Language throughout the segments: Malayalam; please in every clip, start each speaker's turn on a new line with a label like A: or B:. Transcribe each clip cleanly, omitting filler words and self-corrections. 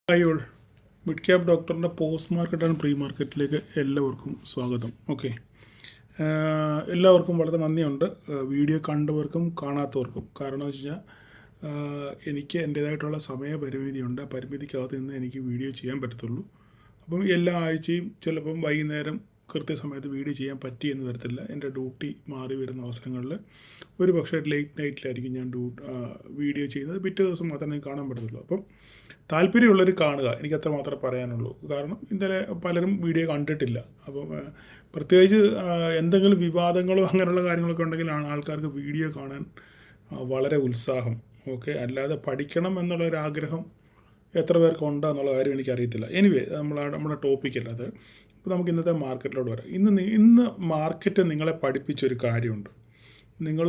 A: ഹായ് ഓൾ, മിഡ് ക്യാപ് ഡോക്ടറിൻ്റെ പോസ്റ്റ് മാർക്കറ്റ് ആൻഡ് പ്രീ മാർക്കറ്റിലേക്ക് എല്ലാവർക്കും സ്വാഗതം. ഓക്കെ, എല്ലാവർക്കും വളരെ നന്ദിയുണ്ട്, വീഡിയോ കണ്ടവർക്കും കാണാത്തവർക്കും. കാരണം എന്ന് വെച്ച് കഴിഞ്ഞാൽ എനിക്ക് എൻ്റേതായിട്ടുള്ള സമയപരിമിതിയുണ്ട്. ആ പരിമിതിക്കകത്ത് നിന്ന് എനിക്ക് വീഡിയോ ചെയ്യാൻ പറ്റത്തുള്ളൂ. അപ്പം എല്ലാ ആഴ്ചയും ചിലപ്പം വൈകുന്നേരം കൃത്യസമയത്ത് വീഡിയോ ചെയ്യാൻ പറ്റിയെന്ന് വരത്തില്ല. എൻ്റെ ഡ്യൂട്ടി മാറി വരുന്ന അവസരങ്ങളിൽ ഒരു പക്ഷേ ലേറ്റ് നൈറ്റിലായിരിക്കും ഞാൻ വീഡിയോ ചെയ്യുന്നത്. പിറ്റേ ദിവസം മാത്രമേ നിങ്ങൾക്ക് കാണാൻ പറ്റത്തുള്ളൂ. അപ്പം താല്പര്യമുള്ളവർ കാണുക, എനിക്ക് അത്ര മാത്രമേ പറയാനുള്ളൂ. കാരണം ഇന്നലെ പലരും വീഡിയോ കണ്ടിട്ടില്ല. അപ്പം പ്രത്യേകിച്ച് എന്തെങ്കിലും വിവാദങ്ങളോ അങ്ങനെയുള്ള കാര്യങ്ങളൊക്കെ ഉണ്ടെങ്കിലാണ് ആൾക്കാർക്ക് വീഡിയോ കാണാൻ വളരെ ഉത്സാഹം. ഓക്കെ, അല്ലാതെ പഠിക്കണം എന്നുള്ളൊരാഗ്രഹം എത്ര പേർക്ക് ഉണ്ടോ എന്നുള്ള കാര്യം എനിക്കറിയത്തില്ല. എനിവേ, നമ്മുടെ ടോപ്പിക്കല്ല അത്. അപ്പോൾ നമുക്ക് ഇന്നത്തെ മാർക്കറ്റിലോട്ട് വരാം. ഇന്ന് മാർക്കറ്റ് നിങ്ങളെ പഠിപ്പിച്ചൊരു കാര്യമുണ്ട്. നിങ്ങൾ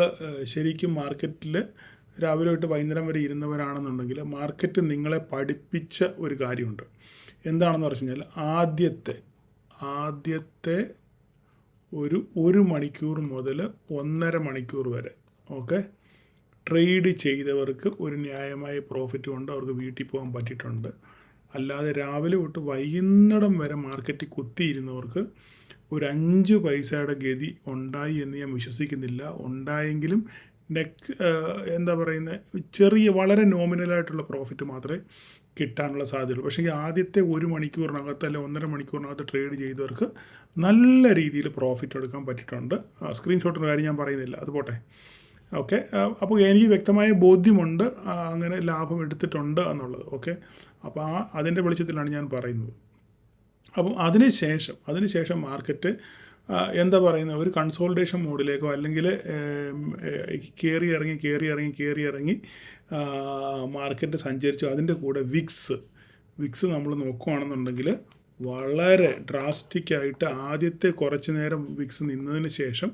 A: ശരിക്കും മാർക്കറ്റിൽ രാവിലെ തൊട്ട് വൈകുന്നേരം വരെ ഇരുന്നവരാണെന്നുണ്ടെങ്കിൽ മാർക്കറ്റ് നിങ്ങളെ പഠിപ്പിച്ച ഒരു കാര്യമുണ്ട്. എന്താണെന്ന് പറഞ്ഞു കഴിഞ്ഞാൽ ആദ്യത്തെ ഒരു മണിക്കൂർ മുതൽ 1.5 മണിക്കൂർ വരെ ഓക്കെ ട്രേഡ് ചെയ്തവർക്ക് ഒരു ന്യായമായ പ്രോഫിറ്റ് കൊണ്ട് അവർക്ക് വീട്ടിൽ പോകാൻ പറ്റിയിട്ടുണ്ട്. അല്ലാതെ രാവിലെ തൊട്ട് വൈകുന്നേരം വരെ മാർക്കറ്റിൽ കുത്തിയിരുന്നവർക്ക് ഒരു 5 പൈസയുടെ ഗതി ഉണ്ടായി എന്ന് ഞാൻ വിശ്വസിക്കുന്നില്ല. ഉണ്ടായെങ്കിലും എന്താ പറയുന്നത്, ചെറിയ വളരെ നോമിനലായിട്ടുള്ള പ്രോഫിറ്റ് മാത്രമേ കിട്ടാനുള്ള സാധ്യതയുള്ളൂ. പക്ഷേ ഈ ആദ്യത്തെ 1 മണിക്കൂറിനകത്ത് അല്ലെ 1.5 മണിക്കൂറിനകത്ത് ട്രേഡ് ചെയ്തവർക്ക് നല്ല രീതിയിൽ പ്രോഫിറ്റ് എടുക്കാൻ പറ്റിയിട്ടുണ്ട്. സ്ക്രീൻഷോട്ടിൻ്റെ കാര്യം ഞാൻ പറയുന്നില്ല, അത് പോട്ടെ. ഓക്കെ, അപ്പോൾ എനിക്ക് വ്യക്തമായ ബോധ്യമുണ്ട് അങ്ങനെ ലാഭം എടുത്തിട്ടുണ്ട് എന്നുള്ളത്. ഓക്കെ, അപ്പോൾ അതിൻ്റെ വെളിച്ചത്തിലാണ് ഞാൻ പറയുന്നത്. അപ്പം അതിനുശേഷം മാർക്കറ്റ് എന്താ പറയുന്നത്, ഒരു കൺസോൾട്ടേഷൻ മോഡിലേക്കോ അല്ലെങ്കിൽ കയറി ഇറങ്ങി മാർക്കറ്റ് സഞ്ചരിച്ചു. അതിൻ്റെ കൂടെ വിക്സ് നമ്മൾ നോക്കുകയാണെന്നുണ്ടെങ്കിൽ വളരെ ഡ്രാസ്റ്റിക്കായിട്ട് ആദ്യത്തെ കുറച്ച് നേരം വിക്സ് നിന്നതിന് ശേഷം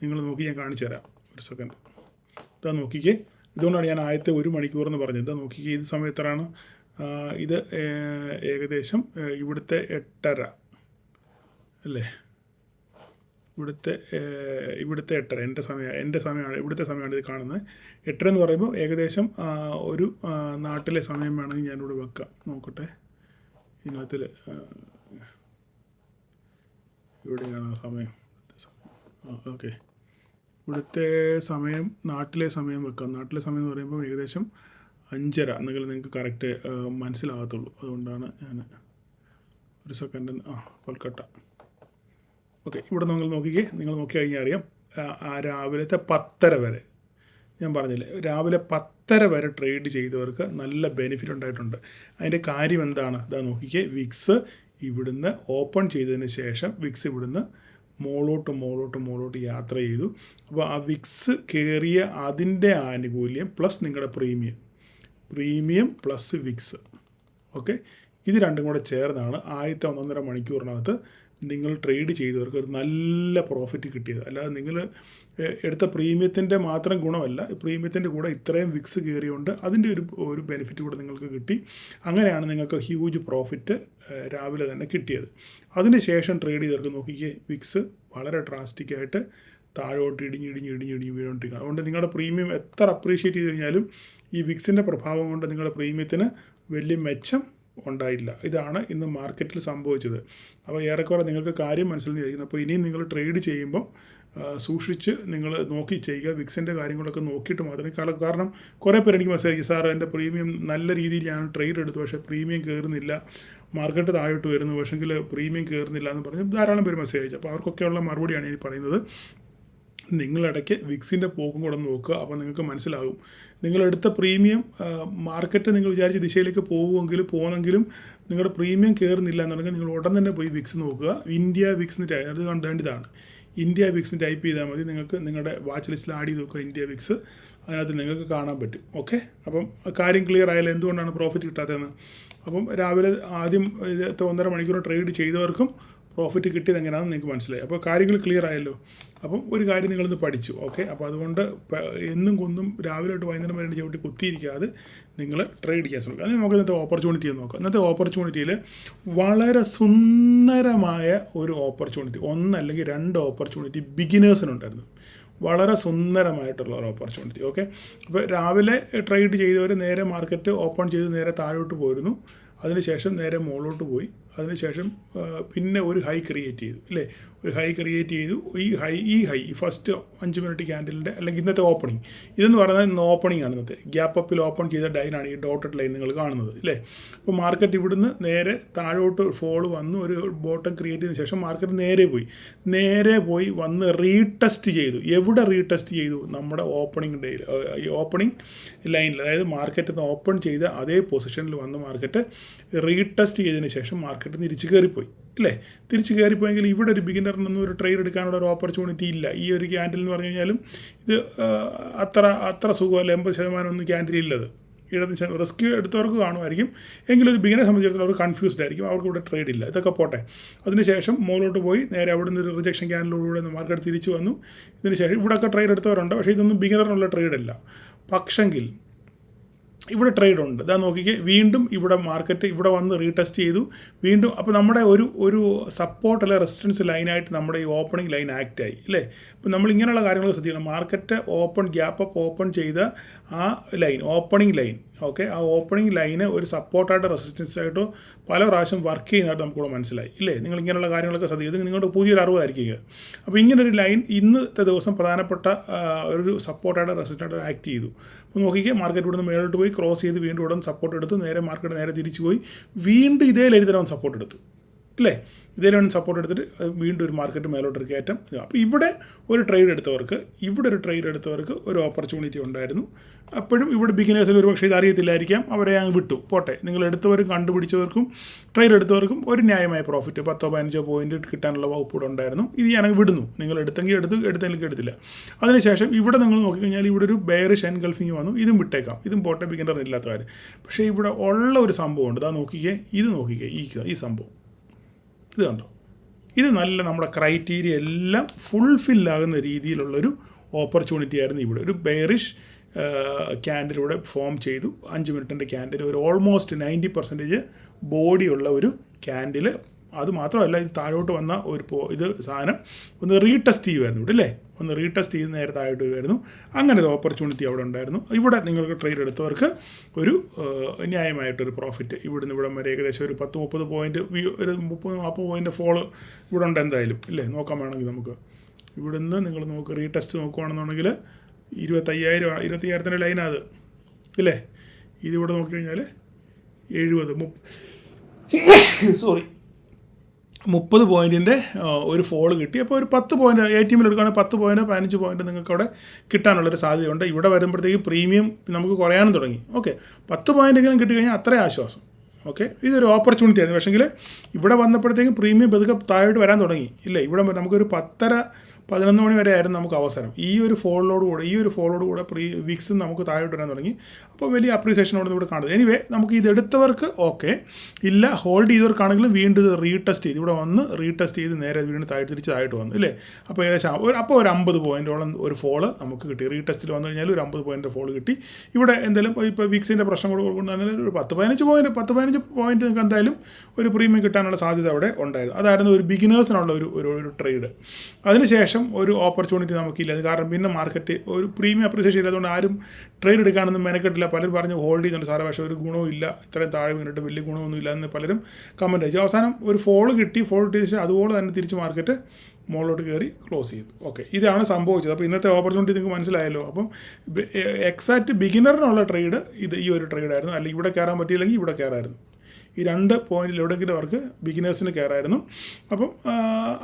A: നിങ്ങൾ നോക്കി, ഞാൻ കാണിച്ചു തരാം, ഒരു സെക്കൻഡ്. ഇതാ നോക്കിക്കേ, ഇതുകൊണ്ടാണ് ഞാൻ ആദ്യത്തെ 1 മണിക്കൂർ എന്ന് പറഞ്ഞത്. ഇതാ നോക്കിക്കേ, ഇത് സമയം എത്രയാണ്? ഇത് ഏകദേശം ഇവിടുത്തെ 8:30 അല്ലേ, ഇവിടുത്തെ 8:30 എൻ്റെ സമയമാണ്, ഇവിടുത്തെ സമയമാണ് ഇത് കാണുന്നത്. 8:30 എന്ന് പറയുമ്പോൾ ഏകദേശം ഒരു നാട്ടിലെ സമയം വേണമെങ്കിൽ ഞാനിവിടെ വെക്കാം. നോക്കട്ടെ, ഇതിനകത്തിൽ ഇവിടെയാണ് സമയം. ഓക്കെ, ഇവിടുത്തെ സമയം നാട്ടിലെ സമയം വെക്കാം. നാട്ടിലെ സമയം എന്ന് പറയുമ്പോൾ ഏകദേശം 5:30 എന്നെങ്കിലും നിങ്ങൾക്ക് കറക്റ്റ് മനസ്സിലാകത്തുള്ളൂ. അതുകൊണ്ടാണ് ഞാൻ ഒരു സെക്കൻഡ്. കൊൽക്കട്ട. ഓക്കെ, ഇവിടെ നിങ്ങൾ നോക്കി കഴിഞ്ഞാൽ അറിയാം, രാവിലത്തെ 10:30 വരെ ഞാൻ പറഞ്ഞില്ലേ, രാവിലെ 10:30 വരെ ട്രേഡ് ചെയ്തവർക്ക് നല്ല ബെനിഫിറ്റ് ഉണ്ടായിട്ടുണ്ട്. അതിൻ്റെ കാര്യം എന്താണ്? ഇതാ നോക്കിക്കേ, വിക്സ് ഇവിടുന്ന് ഓപ്പൺ ചെയ്തതിന് ശേഷം വിക്സ് ഇവിടുന്ന് മോളോട്ട് യാത്ര ചെയ്തു. അപ്പോൾ ആ വിക്സ് കയറിയ അതിൻ്റെ ആനുകൂല്യം പ്ലസ് നിങ്ങളുടെ പ്രീമിയം പ്ലസ് വിക്സ്, ഓക്കെ, ഇത് രണ്ടും കൂടെ ചേർന്നാണ് ആദ്യത്തെ 1.5 മണിക്കൂറിനകത്ത് നിങ്ങൾ ട്രേഡ് ചെയ്തവർക്ക് ഒരു നല്ല പ്രോഫിറ്റ് കിട്ടിയത്. അല്ലാതെ നിങ്ങൾ എടുത്ത പ്രീമിയത്തിൻ്റെ മാത്രം ഗുണമല്ല, പ്രീമിയത്തിൻ്റെ കൂടെ ഇത്രയും വിക്സ് കയറിയുകൊണ്ട് അതിൻ്റെ ഒരു ബെനിഫിറ്റ് കൂടെ നിങ്ങൾക്ക് കിട്ടി. അങ്ങനെയാണ് നിങ്ങൾക്ക് ഹ്യൂജ് പ്രോഫിറ്റ് രാവിലെ തന്നെ കിട്ടിയത്. അതിന് ശേഷം ട്രേഡ് ചെയ്തവർക്ക് നോക്കിക്കേ, വിക്സ് വളരെ ഡ്രാസ്റ്റിക്കായിട്ട് താഴോട്ട് ഇടിഞ്ഞ് വീണോണ്ടിരിക്കുക. അതുകൊണ്ട് നിങ്ങളുടെ പ്രീമിയം എത്ര അപ്രീഷിയേറ്റ് ചെയ്ത് കഴിഞ്ഞാലും ഈ വിക്സിൻ്റെ പ്രഭാവം കൊണ്ട് നിങ്ങളുടെ പ്രീമിയത്തിന് വലിയ മെച്ചം ഉണ്ടായില്ല. ഇതാണ് ഇന്ന് മാർക്കറ്റിൽ സംഭവിച്ചത്. അപ്പോൾ ഏറെക്കുറെ നിങ്ങൾക്ക് കാര്യം മനസ്സിലായിരിക്കുന്നു. അപ്പോൾ ഇനിയും നിങ്ങൾ ട്രേഡ് ചെയ്യുമ്പം സൂക്ഷിച്ച് നിങ്ങൾ നോക്കി ചെയ്യുക. വിക്സിൻ്റെ കാര്യങ്ങളൊക്കെ നോക്കിയിട്ട് മാത്രമേ. കാരണം കുറേ പേര് എനിക്ക് മെസ്സേജ് അയച്ചു, സാർ എൻ്റെ പ്രീമിയം നല്ല രീതിയിൽ ഞാൻ ട്രേഡ് എടുത്തു, പക്ഷേ പ്രീമിയം കയറുന്നില്ല, മാർക്കറ്റ് താഴോട്ട് വരുന്നു, പക്ഷേങ്കിൽ പ്രീമിയം കയറുന്നില്ല എന്ന് പറഞ്ഞ് ധാരാളം പേര് മെസ്സേജ് അയച്ചു. അപ്പോൾ അവർക്കൊക്കെയുള്ള മറുപടിയാണ് ഇനി പറയുന്നത്. നിങ്ങളിടയ്ക്ക് വിക്സിൻ്റെ പോക്കും കൂടെ നോക്കുക. അപ്പോൾ നിങ്ങൾക്ക് മനസ്സിലാകും, നിങ്ങളെടുത്ത പ്രീമിയം മാർക്കറ്റ് നിങ്ങൾ വിചാരിച്ച ദിശയിലേക്ക് പോകുന്നെങ്കിലും നിങ്ങളുടെ പ്രീമിയം കയറുന്നില്ല എന്നുണ്ടെങ്കിൽ നിങ്ങൾ ഉടൻ തന്നെ പോയി വിക്സ് നോക്കുക. ഇന്ത്യ വിക്സിന് അത് കണ്ടേണ്ടതാണ്. ഇന്ത്യ വിക്സിന് ടൈപ്പ് ചെയ്താൽ മതി. നിങ്ങൾക്ക് നിങ്ങളുടെ വാച്ച് ലിസ്റ്റിൽ ആഡ് ചെയ്ത് നോക്കുക ഇന്ത്യ വിക്സ്, അതിനകത്ത് നിങ്ങൾക്ക് കാണാൻ പറ്റും. ഓക്കെ, അപ്പം കാര്യം ക്ലിയർ ആയാലും എന്തുകൊണ്ടാണ് പ്രോഫിറ്റ് കിട്ടാത്തതെന്ന്. അപ്പം രാവിലെ ആദ്യം 1.5 മണിക്കൂർ ട്രേഡ് ചെയ്തവർക്കും പ്രോഫിറ്റ് കിട്ടിയത് എങ്ങനെയാണെന്ന് നിങ്ങൾക്ക് മനസ്സിലായി. അപ്പോൾ കാര്യങ്ങൾ ക്ലിയർ ആയല്ലോ. അപ്പം ഒരു കാര്യം നിങ്ങളിന്ന് പഠിച്ചു. ഓക്കെ, അപ്പോൾ അതുകൊണ്ട് എന്നും രാവിലെ തൊട്ട് വൈകുന്നേരം വരെ ചവിട്ടി കുത്തിയിരിക്കാതെ നിങ്ങൾ ട്രേഡ് ചെയ്യാൻ ശ്രമിക്കുക. അത് നമുക്ക് ഇന്നത്തെ ഓപ്പർച്യൂണിറ്റി നോക്കാം. ഇന്നത്തെ ഓപ്പർച്യൂണിറ്റിയിൽ വളരെ സുന്ദരമായ ഒരു ഓപ്പർച്യൂണിറ്റി, 1 അല്ലെങ്കിൽ 2 ഓപ്പർച്യൂണിറ്റി ബിഗിനേഴ്സിനുണ്ടായിരുന്നു. വളരെ സുന്ദരമായിട്ടുള്ള ഒരു ഓപ്പർച്യൂണിറ്റി. ഓക്കെ, അപ്പോൾ രാവിലെ ട്രേഡ് ചെയ്തവർ നേരെ മാർക്കറ്റ് ഓപ്പൺ ചെയ്ത് നേരെ താഴോട്ട് പോയിരുന്നു. അതിനുശേഷം നേരെ മുകളിലോട്ട് പോയി, അതിനുശേഷം പിന്നെ ഒരു ഹൈ ക്രിയേറ്റ് ചെയ്തു അല്ലേ, ഒരു ഹൈ ക്രിയേറ്റ് ചെയ്തു. ഈ ഹൈ ഫസ്റ്റ് 5 മിനിറ്റ് ക്യാൻഡലിൻ്റെ അല്ലെങ്കിൽ ഇന്നത്തെ ഓപ്പണിംഗ്, ഇതെന്ന് പറയുന്നത് ഇന്ന് ഓപ്പണിംഗ് ആണ്. ഇന്നത്തെ ഗ്യാപ്പ് അപ്പിൽ ഓപ്പൺ ചെയ്ത ലൈനാണ് ഈ ഡോട്ടഡ് ലൈൻ നിങ്ങൾ കാണുന്നത് അല്ലേ. അപ്പോൾ മാർക്കറ്റ് ഇവിടുന്ന് നേരെ താഴോട്ട് ഫോൾ വന്ന് ഒരു ബോട്ടം ക്രിയേറ്റ് ചെയ്തതിന് ശേഷം മാർക്കറ്റ് നേരെ പോയി വന്ന് റീടെസ്റ്റ് ചെയ്തു. എവിടെ റീടെസ്റ്റ് ചെയ്തു? നമ്മുടെ ഓപ്പണിംഗ് ലൈനിൽ, അതായത് മാർക്കറ്റ് ഓപ്പൺ ചെയ്ത അതേ പൊസിഷനിൽ വന്ന് മാർക്കറ്റ് റീടെസ്റ്റ് ചെയ്തതിന് ശേഷം മാർക്കറ്റ് തിരിച്ച് കയറിപ്പോയി അല്ലേ. തിരിച്ച് കയറിപ്പോയെങ്കിൽ ഇവിടെ ഒരു ബിഗിനറിനൊന്നും ഒരു ട്രേഡ് എടുക്കാനുള്ള ഒരു ഓപ്പർച്യൂണിറ്റി ഇല്ല. ഈ ഒരു ക്യാൻഡിൽ എന്ന് പറഞ്ഞു കഴിഞ്ഞാലും ഇത് അത്ര സുഖമല്ല, 80% ഒന്നും ക്യാൻഡിൽ ഇല്ലത്. 70% റിസ്ക് എടുത്തവർക്ക് കാണുമായിരിക്കും, എങ്കിലും ഒരു ബിഗിനെ സംബന്ധിച്ചിടത്തോളം അവർ കൺഫ്യൂസ്ഡ് ആയിരിക്കും, അവർക്ക് ഇവിടെ ട്രേഡ് ഇല്ല. ഇതൊക്കെ പോട്ടെ. അതിനുശേഷം മുകളിലോട്ട് പോയി നേരെ അവിടെ നിന്ന് ഒരു റിജക്ഷൻ ക്യാൻഡിലൂടെ മാർക്കറ്റ് തിരിച്ചു വന്നു. ഇതിനുശേഷം ഇവിടെയൊക്കെ ട്രേഡ് എടുത്തവരുണ്ട്, പക്ഷേ ഇതൊന്നും ബിഗിനറിനുള്ള ട്രേഡ് അല്ല. പക്ഷെങ്കിൽ ഇവിടെ ട്രേഡ് ഉണ്ട്. ഇതാ നോക്കിക്കേ, വീണ്ടും ഇവിടെ മാർക്കറ്റ് ഇവിടെ വന്ന് റീടെസ്റ്റ് ചെയ്തു വീണ്ടും. അപ്പോൾ നമ്മുടെ ഒരു സപ്പോർട്ട് അല്ലെ റെസിസ്റ്റൻസ് ലൈനായിട്ട് നമ്മുടെ ഈ ഓപ്പണിംഗ് ലൈൻ ആക്ട് ആയി അല്ലേ. അപ്പോൾ നമ്മൾ ഇങ്ങനെയുള്ള കാര്യങ്ങൾ ശ്രദ്ധിക്കണം. മാർക്കറ്റ് ഗ്യാപ്പ് അപ്പ് ഓപ്പൺ ചെയ്ത ആ ലൈൻ, ഓപ്പണിംഗ് ലൈൻ, ഓക്കെ, ആ ഓപ്പണിംഗ് ലൈന് ഒരു സപ്പോർട്ടായിട്ടോ റെസിസ്റ്റൻസ് ആയിട്ടോ പല പ്രാവശ്യം വർക്ക് ചെയ്യുന്നതായിട്ട് നമുക്കിവിടെ മനസ്സിലായി ഇല്ലേ. നിങ്ങൾ ഇങ്ങനെയുള്ള കാര്യങ്ങളൊക്കെ ശ്രദ്ധിക്കുക, ഇത് നിങ്ങളുടെ പുതിയൊരു അറിവായിരിക്കും. അപ്പോൾ ഇങ്ങനൊരു ലൈൻ ഇന്നത്തെ ദിവസം പ്രധാനപ്പെട്ട ഒരു സപ്പോർട്ടായിട്ട് റെസിസ്റ്റൻ്റായിട്ട് ആക്ട് ചെയ്തു. അപ്പോൾ നോക്കിക്കുക, മാർക്കറ്റ് ഇവിടുന്ന് മേലോട്ട് പോയി ക്രോസ് ചെയ്ത് വീണ്ടും ഇവിടെ സപ്പോർട്ട് എടുത്ത് മാർക്കറ്റ് നേരെ തിരിച്ചു പോയി വീണ്ടും ഇതേ ലൈനിൽ തന്നെ സപ്പോർട്ട് എടുത്തു അല്ലേ. ഇതേലാണ് സപ്പോർട്ട് എടുത്തിട്ട് വീണ്ടും ഒരു മാർക്കറ്റ് മേലോട്ടൊരു കയറ്റം. അപ്പോൾ ഇവിടെ ഒരു ട്രേഡ് എടുത്തവർക്ക് ഒരു ഓപ്പർച്യൂണിറ്റി ഉണ്ടായിരുന്നു. അപ്പോഴും ഇവിടെ ബിഗിനേഴ്സിൽ ഒരു പക്ഷേ ഇത് അറിയത്തില്ലായിരിക്കാം, അവരെ അങ്ങ് വിട്ടു പോട്ടെ. നിങ്ങൾ എടുത്തവരും കണ്ടുപിടിച്ചവർക്കും ട്രേഡ് എടുത്തവർക്കും ഒരു ന്യായമായ പ്രോഫിറ്റ് 10-15 പോയിൻറ്റ് കിട്ടാനുള്ള വകുപ്പ് ഇവിടെ ഉണ്ടായിരുന്നു. ഇത് ഞാനങ്ങ് വിടുന്നു. നിങ്ങൾ എടുത്തെങ്കിൽ എടുത്തില്ല. അതിനുശേഷം ഇവിടെ നിങ്ങൾ നോക്കിക്കഴിഞ്ഞാൽ ഇവിടെ ഒരു ബെയറിഷ് എൻഗൾഫിങ് വന്നു. ഇതും വിട്ടേക്കാം, ഇതും പോട്ടെ, ബിഗിനർ ഇല്ലാത്ത കാര്യം. പക്ഷേ ഇവിടെ ഉള്ള ഒരു സംഭവമുണ്ട്. അതാ നോക്കിക്കേ, ഈ സംഭവം ഇത് കണ്ടോ. ഇത് നല്ല നമ്മുടെ ക്രൈറ്റീരിയ എല്ലാം ഫുൾഫില്ലാകുന്ന രീതിയിലുള്ളൊരു ഓപ്പർച്യൂണിറ്റി ആയിരുന്നു. ഇവിടെ ഒരു ബെയറിഷ് ക്യാൻഡിലൂടെ ഫോം ചെയ്തു. 5 മിനിറ്റിൻ്റെ ക്യാൻഡിൽ, ഒരു ഓൾമോസ്റ്റ് 90% ബോഡിയുള്ള ഒരു ക്യാൻഡിൽ. അത് മാത്രമല്ല, ഇത് താഴോട്ട് വന്ന ഇത് സാധനം ഒന്ന് റീടെസ്റ്റ് ചെയ്യുമായിരുന്നു ഇവിടെ അല്ലേ. ഒന്ന് റീടെസ്റ്റ് ചെയ്ത് നേരെ താഴോട്ട് വരുമായിരുന്നു. അങ്ങനെ ഒരു ഓപ്പർച്യൂണിറ്റി അവിടെ ഉണ്ടായിരുന്നു. ഇവിടെ നിങ്ങൾക്ക് ട്രേഡ് എടുത്തവർക്ക് ഒരു ന്യായമായിട്ടൊരു പ്രോഫിറ്റ് ഇവിടുന്ന് ഇവിടം വരെ ഏകദേശം ഒരു 10-30 പോയിൻറ്റ്, ഒരു 30-40 പോയിൻ്റ് ഫോള് ഇവിടെ ഉണ്ട് എന്തായാലും ഇല്ലേ. നോക്കാൻ വേണമെങ്കിൽ നമുക്ക് ഇവിടുന്ന് നിങ്ങൾ റീടെസ്റ്റ് നോക്കുകയാണെന്നുണ്ടെങ്കിൽ 25,000 ലൈനാണ് ഇല്ലേ. ഇതിവിടെ നോക്കിക്കഴിഞ്ഞാൽ 30 പോയിൻറ്റിൻ്റെ ഒരു ഫോൾ കിട്ടി. അപ്പോൾ ഒരു 10 പോയിൻറ്റ് ATMൽ എടുക്കുകയാണെങ്കിൽ 10 പോയിൻറ്റ് 15 പോയിൻറ്റ് നിങ്ങൾക്ക് അവിടെ കിട്ടാനുള്ളൊരു സാധ്യതയുണ്ട്. ഇവിടെ വരുമ്പോഴത്തേക്ക് പ്രീമിയം നമുക്ക് കുറയാനും തുടങ്ങി. ഓക്കെ, 10 പോയിൻറ്റെങ്കിലും കിട്ടിക്കഴിഞ്ഞാൽ അത്രയും ആശ്വാസം. ഓക്കെ, ഇതൊരു ഓപ്പർച്യൂണിറ്റി ആയിരുന്നു. പക്ഷേങ്കിൽ ഇവിടെ വന്നപ്പോഴത്തേക്കും പ്രീമിയം പതുക്കെ താഴോട്ട് വരാൻ തുടങ്ങി ഇല്ലേ. ഇവിടെ നമുക്കൊരു 10:30-11 മണി വരെ ആയിരുന്നു നമുക്ക് അവസരം. ഈ ഒരു ഫോളോട് കൂടെ വിക്സ് നമുക്ക് താഴോട്ട് വരാൻ തുടങ്ങി. അപ്പോൾ വലിയ അപ്രീസിയേഷൻ ഇവിടെ കാണുന്നത്. എനിവേ, നമുക്ക് ഇത് എടുത്തവർക്ക് ഓക്കെ, ഇല്ല ഹോൾഡ് ചെയ്തവർക്കാണെങ്കിലും വീണ്ടും ഇത് റീടെസ്റ്റ് ചെയ്ത് ഇവിടെ വന്ന് റീടെസ്റ്റ് ചെയ്ത് നേരെ വീണ്ടും തിരിച്ച് താഴോട്ട് വന്നു ഇല്ലേ. അപ്പോൾ ഏകദേശം ഒരു 50 പോയിൻറ്റോളം ഒരു ഫോള് നമുക്ക് കിട്ടി. റീടെസ്റ്റിൽ വന്നു കഴിഞ്ഞാൽ ഒരു 50 പോയിൻറ്റ് ഫോള് കിട്ടി. ഇവിടെ എന്തായാലും ഇപ്പോൾ വിക്സിൻ്റെ പ്രശ്നം കൂടെ കൊണ്ടുവന്നാൽ ഒരു 10-15 പോയിൻറ്റ് നിങ്ങൾക്ക് എന്തായാലും ഒരു പ്രീമിയം കിട്ടാനുള്ള സാധ്യത അവിടെ ഉണ്ടായിരുന്നു. അതായിരുന്നു ഒരു ബിഗിനേഴ്സിനുള്ള ഒരു ട്രേഡ്. അതിനുശേഷം ഒരു ഓപ്പർച്യൂണിറ്റി നമുക്കില്ല. കാരണം പിന്നെ മാർക്കറ്റ് ഒരു പ്രീമിയം അപ്രീസിയേഷൻ ഇല്ലാത്തതുകൊണ്ട് ആരും ട്രേഡ് എടുക്കാനൊന്നും മെനക്കെട്ടില്ല. പലരും പറഞ്ഞ് ഹോൾഡ് ചെയ്യുന്നുണ്ട് സാറേ, പക്ഷേ ഒരു ഗുണവും ഇല്ല, ഇത്രയും താഴെ വീണിട്ട് വലിയ ഗുണമൊന്നും ഇല്ല എന്ന് പലരും കമൻറ്റ് അയച്ചു. അവസാനം ഒരു ഫോൾ കിട്ടി ശേഷം അതുപോലെ തന്നെ തിരിച്ച് മാർക്കറ്റ് മുകളിലോട്ട് കയറി ക്ലോസ് ചെയ്തു. ഓക്കെ, ഇതാണ് സംഭവിച്ചത്. അപ്പോൾ ഇന്നത്തെ ഓപ്പർച്യൂണിറ്റി നിങ്ങൾക്ക് മനസ്സിലായല്ലോ. അപ്പം എക്സാക്റ്റ് ബിഗിനറിനുള്ള ട്രേഡ് ഈ ഒരു ട്രേഡായിരുന്നു. അല്ലെങ്കിൽ ഇവിടെ കയറാൻ പറ്റിയില്ലെങ്കിൽ ഇവിടെ കയറായിരുന്നു. ഈ 2 പോയിൻറ്റിൽ എവിടെയെങ്കിലും അവർക്ക് ബിഗിനേഴ്സിന് കയറായിരുന്നു. അപ്പം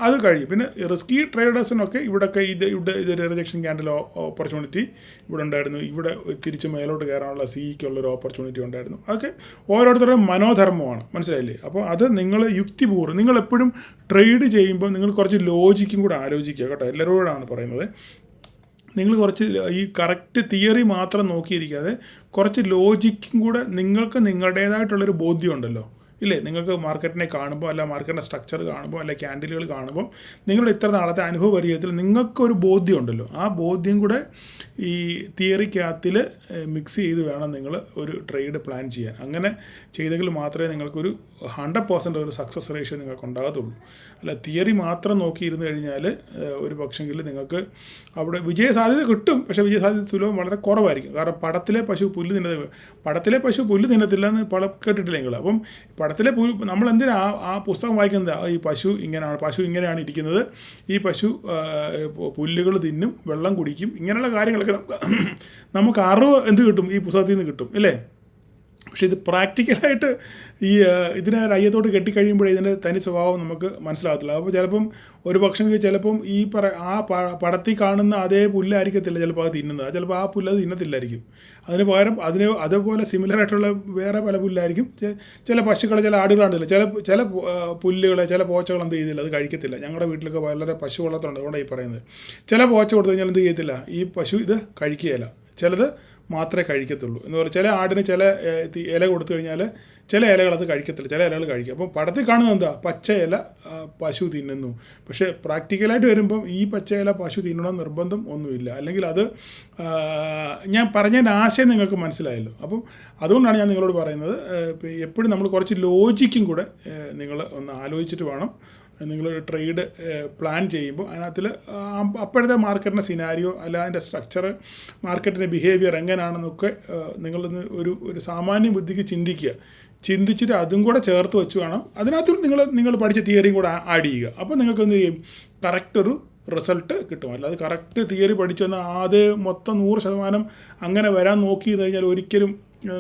A: അത് കഴിയും. പിന്നെ റിസ്കി ട്രേഡേഴ്സിനൊക്കെ ഇവിടെയൊക്കെ ഇതൊരു റിജക്ഷൻ ക്യാൻഡിൽ ഓപ്പർച്യൂണിറ്റി ഇവിടെ ഉണ്ടായിരുന്നു. ഇവിടെ തിരിച്ച് മേലോട്ട് കയറാനുള്ള സിഇക്കുള്ളൊരു ഓപ്പർച്യൂണിറ്റി ഉണ്ടായിരുന്നു. അതൊക്കെ ഓരോരുത്തരുടെയും മനോധർമ്മമാണ്, മനസ്സിലായില്ലേ. അപ്പോൾ അത് നിങ്ങൾ യുക്തിപൂർവ്വം നിങ്ങളെപ്പോഴും ട്രേഡ് ചെയ്യുമ്പോൾ നിങ്ങൾ കുറച്ച് ലോജിക്കും കൂടെ ആലോചിക്കുക കേട്ടോ. എല്ലാവരോടാണ് പറയുന്നത്. നിങ്ങൾ കുറച്ച് ഈ കറക്റ്റ് തിയറി മാത്രം നോക്കിയിരിക്കാതെ കുറച്ച് ലോജിക്കും കൂടെ നിങ്ങൾക്ക് നിങ്ങളുടേതായിട്ടുള്ളൊരു ബോധ്യം ഉണ്ടല്ലോ ഇല്ലേ? നിങ്ങൾക്ക് മാർക്കറ്റിനെ കാണുമ്പോൾ, അല്ല മാർക്കറ്റിൻ്റെ സ്ട്രക്ചർ കാണുമ്പോൾ, അല്ല ക്യാൻഡിലുകൾ കാണുമ്പോൾ നിങ്ങളുടെ ഇത്ര നാളത്തെ അനുഭവ പരിചയത്തിൽ നിങ്ങൾക്കൊരു ബോധ്യം ഉണ്ടല്ലോ. ആ ബോധ്യം കൂടെ ഈ തിയറിക്കകത്തിൽ മിക്സ് ചെയ്ത് വേണം നിങ്ങൾ ഒരു ട്രേഡ് പ്ലാൻ ചെയ്യാൻ. അങ്ങനെ ചെയ്തെങ്കിൽ മാത്രമേ നിങ്ങൾക്കൊരു 100% ഒരു സക്സസ് റേഷ്യോ നിങ്ങൾക്ക് ഉണ്ടാകത്തുള്ളൂ. അല്ല തിയറി മാത്രം നോക്കിയിരുന്നു കഴിഞ്ഞാൽ ഒരു പക്ഷെങ്കിൽ നിങ്ങൾക്ക് അവിടെ വിജയസാധ്യത കിട്ടും, പക്ഷേ വിജയസാധ്യത തുലവും വളരെ കുറവായിരിക്കും. കാരണം പടത്തിലെ പശു പുല്ല് തിന്നത്തില്ല എന്ന് കേട്ടിട്ടില്ല നിങ്ങൾ. അപ്പം പടത്തിലെ നമ്മൾ എന്തിനാ ആ പുസ്തകം വായിക്കുന്നത്? ഈ പശു ഇങ്ങനെയാണ് ഇരിക്കുന്നത്, ഈ പശു പുല്ലുകൾ തിന്നും, വെള്ളം കുടിക്കും, ഇങ്ങനെയുള്ള കാര്യങ്ങളൊക്കെ നമുക്ക് അറിവ് എന്ത് കിട്ടും? ഈ പുസ്തകത്തിൽ നിന്ന് കിട്ടും, ഇല്ലേ? പക്ഷേ ഇത് പ്രാക്ടിക്കലായിട്ട് ഇതിനെ അയ്യത്തോട്ട് കെട്ടിക്കഴിയുമ്പോഴേ ഇതിൻ്റെ തനി സ്വഭാവം നമുക്ക് മനസ്സിലാകത്തില്ല. അപ്പോൾ ചിലപ്പം ഒരു ചിലപ്പം ഈ പടത്തിൽ കാണുന്ന അതേ പുല്ലായിരിക്കത്തില്ല ചിലപ്പോൾ അത് തിന്നുന്നത്. ചിലപ്പോൾ ആ പുല്ല് അത് തിന്നത്തില്ലായിരിക്കും. അതിന് പകരം അതേപോലെ സിമിലറായിട്ടുള്ള വേറെ പല പുല്ലായിരിക്കും. ചില പശുക്കളെ, ചില ആടുകളാണ്ടില്ല, ചില പുല്ലുകളെ, ചില പോച്ചകൾ എന്ത് ചെയ്തില്ല, അത് കഴിക്കത്തില്ല. ഞങ്ങളുടെ വീട്ടിലൊക്കെ വളരെ പശു വളർത്തുന്നുണ്ട്, അതുകൊണ്ടാണ് ഈ പറയുന്നത്. ചില പോച്ച കൊടുത്തു കഴിഞ്ഞാൽ എന്ത് ചെയ്യത്തില്ല, ഈ പശു ഇത് കഴിക്കുകയില്ല, ചിലത് മാത്രമേ കഴിക്കത്തുള്ളൂ എന്ന് പറഞ്ഞാൽ. ചില ആടിന് ചില ഇല കൊടുത്തു കഴിഞ്ഞാൽ ചില ഇലകൾ അത് കഴിക്കത്തില്ല, ചില ഇലകൾ കഴിക്കും. അപ്പം പടത്തിൽ കാണുന്നത് എന്താ? പച്ച ഇല പശു തിന്നുന്നു. പക്ഷേ പ്രാക്ടിക്കലായിട്ട് വരുമ്പം ഈ പച്ച ഇല പശു തിന്നണം നിർബന്ധം ഒന്നുമില്ല. അല്ലെങ്കിൽ അത് ഞാൻ പറഞ്ഞതിൻ്റെ ആശയം നിങ്ങൾക്ക് മനസ്സിലായല്ലോ. അപ്പം അതുകൊണ്ടാണ് ഞാൻ നിങ്ങളോട് പറയുന്നത്, എപ്പോഴും നമ്മൾ കുറച്ച് ലോജിക്കും കൂടെ നിങ്ങൾ ഒന്ന് ആലോചിച്ചിട്ട് വേണം നിങ്ങളൊരു ട്രേഡ് പ്ലാൻ ചെയ്യുമ്പോൾ അതിനകത്തിൽ അപ്പോഴത്തെ മാർക്കറ്റിൻ്റെ സിനാരിയോ, അല്ല അതിൻ്റെ സ്ട്രക്ചർ, മാർക്കറ്റിൻ്റെ ബിഹേവിയർ എങ്ങനെയാണെന്നൊക്കെ നിങ്ങളൊന്ന് ഒരു സാമാന്യ ബുദ്ധിക്ക് ചിന്തിച്ചിട്ട് അതും കൂടെ ചേർത്ത് വെച്ച് വേണം അതിനകത്ത് നിങ്ങൾ പഠിച്ച തിയറിയും കൂടെ ആഡ് ചെയ്യുക. അപ്പോൾ നിങ്ങൾക്ക് എന്ത് ചെയ്യും? കറക്റ്റൊരു റിസൾട്ട് കിട്ടും. അല്ലാതെ കറക്റ്റ് തിയറി പഠിച്ചെന്ന് മൊത്തം 100% അങ്ങനെ വരാൻ നോക്കി കഴിഞ്ഞാൽ ഒരിക്കലും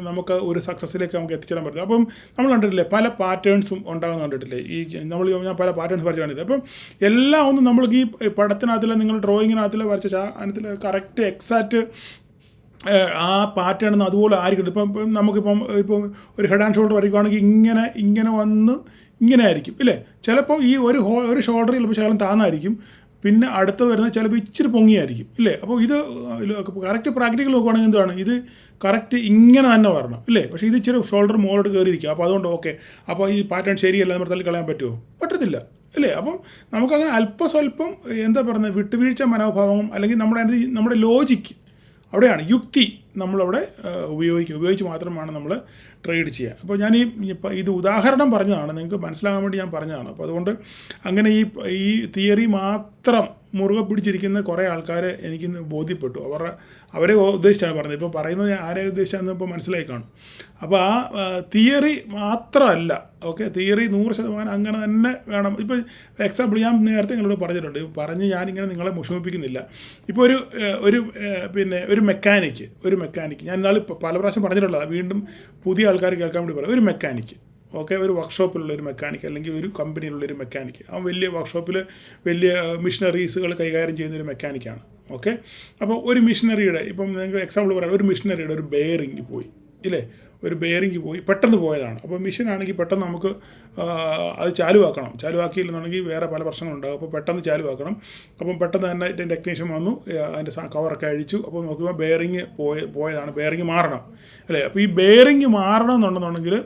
A: നമുക്ക് ഒരു സക്സസ്സിലേക്ക് നമുക്ക് എത്തിച്ചേരാൻ പറ്റില്ല. അപ്പം നമ്മൾ കണ്ടിട്ടില്ലേ, പല പാറ്റേൺസും ഉണ്ടാകുന്ന കണ്ടിട്ടില്ലേ? ഞാൻ പല പാറ്റേൺസ് വരച്ച് കണ്ടിട്ടില്ല. അപ്പം എല്ലാം ഒന്നും നമ്മൾക്ക് ഈ പടത്തിനകത്തില്ല, നിങ്ങൾ ഡ്രോയിങ്ങിനകത്തില്ല വരച്ച അതിൽ കറക്റ്റ് എക്സാക്റ്റ് ആ പാറ്റേൺ ഒന്നും അതുപോലെ ആയിരിക്കും. ഇപ്പം നമുക്കിപ്പം ഒരു ഹെഡ് ആൻഡ് ഷോൾഡർ വരയ്ക്കുകയാണെങ്കിൽ ഇങ്ങനെ വന്ന് ഇങ്ങനെ ആയിരിക്കും, ഇല്ലേ? ചിലപ്പോൾ ഈ ഒരു ഷോൾഡർ ചിലപ്പോൾ ശകലം താന്നായിരിക്കും, പിന്നെ അടുത്ത് വരുന്നത് ചിലപ്പോൾ ഇച്ചിരി പൊങ്ങിയായിരിക്കും, ഇല്ലേ? അപ്പോൾ ഇത് കറക്റ്റ് പ്രാക്ടിക്കൽ നോക്കുകയാണെങ്കിൽ എന്താണ്, ഇത് കറക്റ്റ് ഇങ്ങനെ തന്നെ വരണം, ഇല്ലേ? പക്ഷേ ഇത് ഇച്ചിരി ഷോൾഡർ മുകളിലോട്ട് കയറിയിരിക്കുക. അപ്പോൾ അതുകൊണ്ട് ഓക്കെ, അപ്പോൾ ഈ പാറ്റേൺ ശരിയല്ല നമ്മൾ തള്ളി കളയാൻ പറ്റുമോ? പറ്റത്തില്ല, അല്ലേ? അപ്പം നമുക്കങ്ങനെ അല്പസ്വല്പം എന്താ പറയുന്നത്, വിട്ടുവീഴ്ച മനോഭാവം, അല്ലെങ്കിൽ നമ്മുടെ ലോജിക്ക് അവിടെയാണ്, യുക്തി നമ്മളവിടെ ഉപയോഗിച്ച് മാത്രമാണ് നമ്മൾ ട്രേഡ് ചെയ്യുക. അപ്പോൾ ഞാൻ ഇത് ഉദാഹരണം പറഞ്ഞതാണ്, നിങ്ങൾക്ക് മനസ്സിലാകാൻ വേണ്ടി ഞാൻ പറഞ്ഞതാണ്. അപ്പോൾ അതുകൊണ്ട് അങ്ങനെ ഈ തിയറി മാത്രം മുറുകെ പിടിച്ചിരിക്കുന്ന കുറേ ആൾക്കാരെ എനിക്കിന്ന് ബോധ്യപ്പെട്ടു. അവരെ ഉദ്ദേശിച്ചാണ് പറഞ്ഞത്. ഇപ്പോൾ പറയുന്നത് ആരെ ഉദ്ദേശിച്ചാന്ന് ഇപ്പോൾ മനസ്സിലായി കാണും. അപ്പോൾ ആ തിയറി മാത്രമല്ല, ഓക്കെ, തിയറി 100% അങ്ങനെ തന്നെ വേണം. ഇപ്പോൾ എക്സാമ്പിൾ ഞാൻ നേരത്തെ നിങ്ങളോട് പറഞ്ഞിട്ടുണ്ട്, ഞാനിങ്ങനെ നിങ്ങളെ മുഷിപ്പിക്കുന്നില്ല. ഇപ്പോൾ ഒരു മെക്കാനിക്ക് ഞാൻ ഇന്നാൾ പല പ്രാവശ്യം പറഞ്ഞിട്ടുള്ളതാണ്, വീണ്ടും പുതിയ ആൾക്കാർ കേൾക്കാൻ വേണ്ടി പറയാം. ഒരു മെക്കാനിക്ക്, ഓക്കെ, ഒരു വർക്ക്ഷോപ്പിലുള്ളൊരു മെക്കാനിക്ക്, അല്ലെങ്കിൽ ഒരു കമ്പനിയിലുള്ളൊരു മെക്കാനിക്ക്, അവൻ വലിയ വർക്ക്ഷോപ്പിൽ വലിയ മിഷനറീസുകൾ കൈകാര്യം ചെയ്യുന്നൊരു മെക്കാനിക്കാണ്, ഓക്കെ. അപ്പോൾ ഒരു മിഷനറിയുടെ, ഇപ്പം നിങ്ങൾക്ക് എക്സാമ്പിൾ പറയാം, ഒരു മിഷനറിയുടെ ഒരു ബെയറിങ് പോയി, ഇല്ലേ? ഒരു ബെയറിങ് പോയി, പെട്ടെന്ന് പോയതാണ്. അപ്പോൾ മെഷീനാണെങ്കിൽ പെട്ടെന്ന് നമുക്ക് അത് ചാലുവാക്കിയില്ലെന്നുണ്ടെങ്കിൽ വേറെ പല പ്രശ്നങ്ങളുണ്ടാകും. അപ്പോൾ പെട്ടെന്ന് ചാലുവാക്കണം. അപ്പം പെട്ടെന്ന് തന്നെ ടെക്നീഷ്യൻ വന്നു, അതിൻ്റെ കവറൊക്കെ അഴിച്ചു. അപ്പോൾ നോക്കുമ്പോൾ ബെയറിങ് പോയതാണ്, ബെയറിങ് മാറണം, അല്ലേ? അപ്പോൾ ഈ ബെയറിങ് മാറണം എന്നുണ്ടെന്നുണ്ടെങ്കിൽ